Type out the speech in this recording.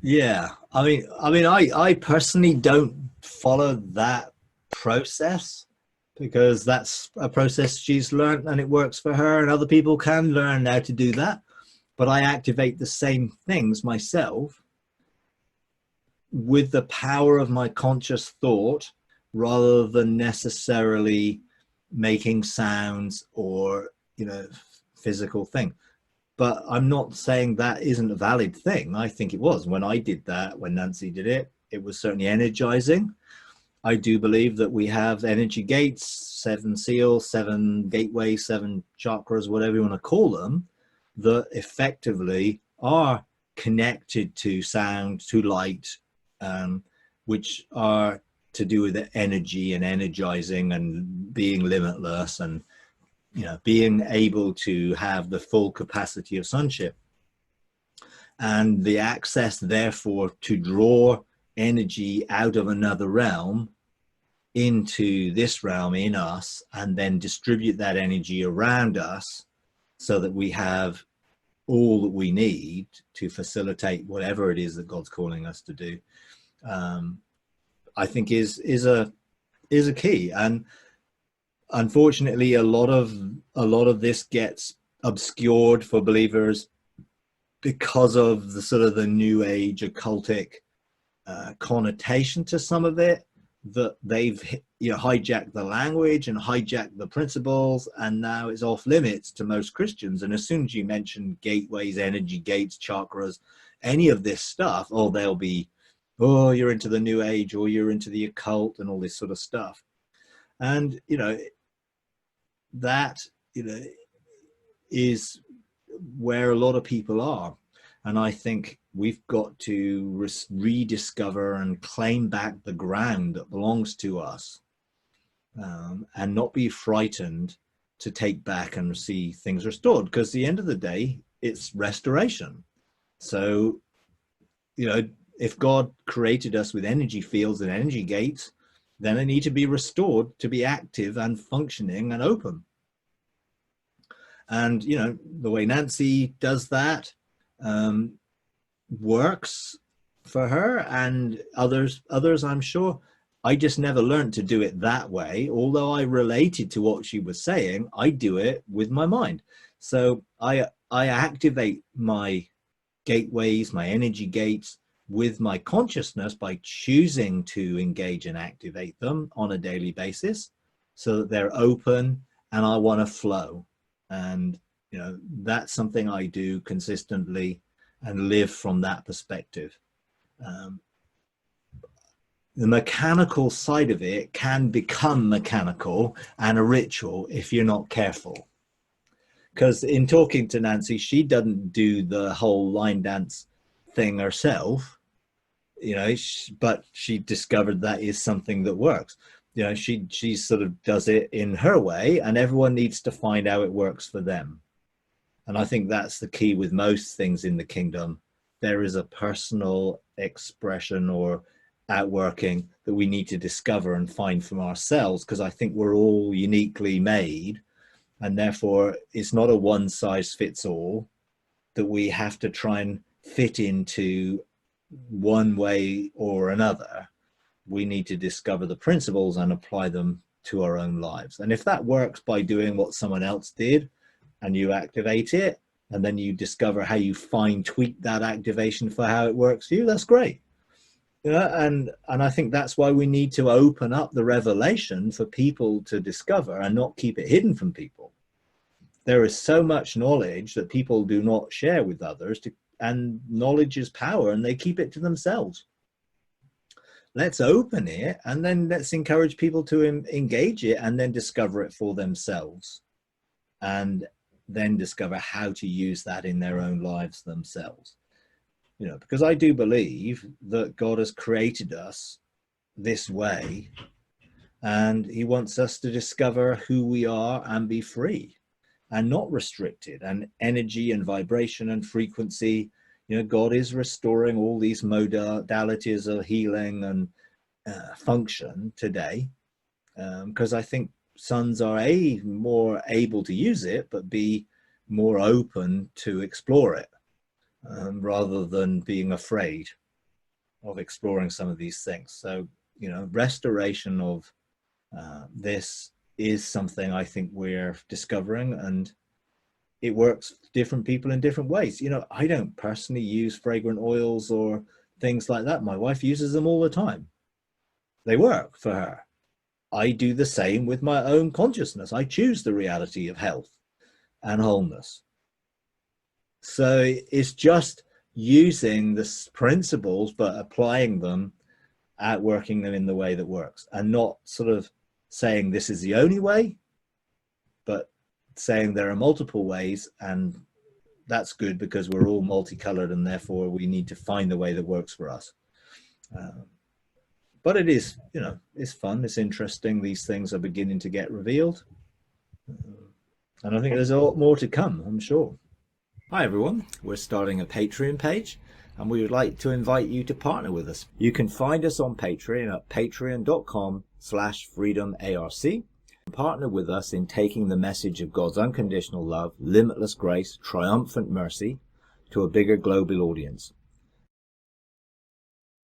Yeah, I personally don't follow that process because that's a process she's learned and it works for her, and other people can learn how to do that. But I activate the same things myself with the power of my conscious thought rather than necessarily making sounds or, physical thing. But I'm not saying that isn't a valid thing. I think it was when I did that, when Nancy did it, it was certainly energizing. I do believe that we have energy gates, seven seals, seven gateways, seven chakras, whatever you want to call them, that effectively are connected to sound, to light, um, which are to do with the energy and energizing and being limitless and being able to have the full capacity of sonship and the access therefore to draw energy out of another realm into this realm in us and then distribute that energy around us so that we have all that we need to facilitate whatever it is that God's calling us to do. um, I think is a key. And unfortunately a lot of this gets obscured for believers because of the sort of the new age occultic connotation to some of it, that they've hijacked the language and hijacked the principles, and now it's off limits to most Christians. And as soon as you mention gateways, energy gates, chakras, any of this stuff, oh, they'll be, oh, you're into the new age or you're into the occult and all this sort of stuff. And that you know is where a lot of people are. And I think we've got to rediscover and claim back the ground that belongs to us, and not be frightened to take back and see things restored. Because at the end of the day, it's restoration. So, if God created us with energy fields and energy gates, then they need to be restored to be active and functioning and open. And the way Nancy does that um, works for her and others, I'm sure. I just never learned to do it that way. Although I related to what she was saying, I do it with my mind. So I activate my gateways, my energy gates, with my consciousness by choosing to engage and activate them on a daily basis so that they're open and I want to flow. And that's something I do consistently and live from that perspective. um, the mechanical side of it can become mechanical and a ritual if you're not careful. Because in talking to Nancy, she doesn't do the whole line dance thing herself, but she discovered that is something that works. She sort of does it in her way, and everyone needs to find how it works for them. And I think that's the key with most things in the kingdom. There is a personal expression or outworking that we need to discover and find from ourselves, because I think we're all uniquely made, and therefore it's not a one size fits all that we have to try and fit into one way or another. We need to discover the principles and apply them to our own lives. And if that works by doing what someone else did and you activate it, and then you discover how you fine tweak that activation for how it works for you, that's great. And I think that's why we need to open up the revelation for people to discover and not keep it hidden from people. There is so much knowledge that people do not share with others, and knowledge is power, and they keep it to themselves. Let's open it, and then let's encourage people to engage it and then discover it for themselves, and then discover how to use that in their own lives themselves. Because I do believe that God has created us this way, and he wants us to discover who we are and be free and not restricted. And energy and vibration and frequency, God is restoring all these modalities of healing and function today, because I think sons are more able to use it, but be more open to explore it, rather than being afraid. exploring some of these things. So, restoration of this is something I think we're discovering, and it works for different people in different ways. I don't personally use fragrant oils or things like that. My wife uses them all the time. They work for her. I do the same with my own consciousness. I choose the reality of health and wholeness. So it's just using the principles, but applying them, working them in the way that works, and not sort of saying this is the only way, but saying there are multiple ways, and that's good because we're all multicolored, and therefore we need to find the way that works for us. But it is, it's fun, it's interesting. These things are beginning to get revealed. And I think there's a lot more to come, I'm sure. Hi everyone, we're starting a Patreon page, and we would like to invite you to partner with us. You can find us on Patreon at patreon.com/freedomarc. Partner with us in taking the message of God's unconditional love, limitless grace, triumphant mercy to a bigger global audience.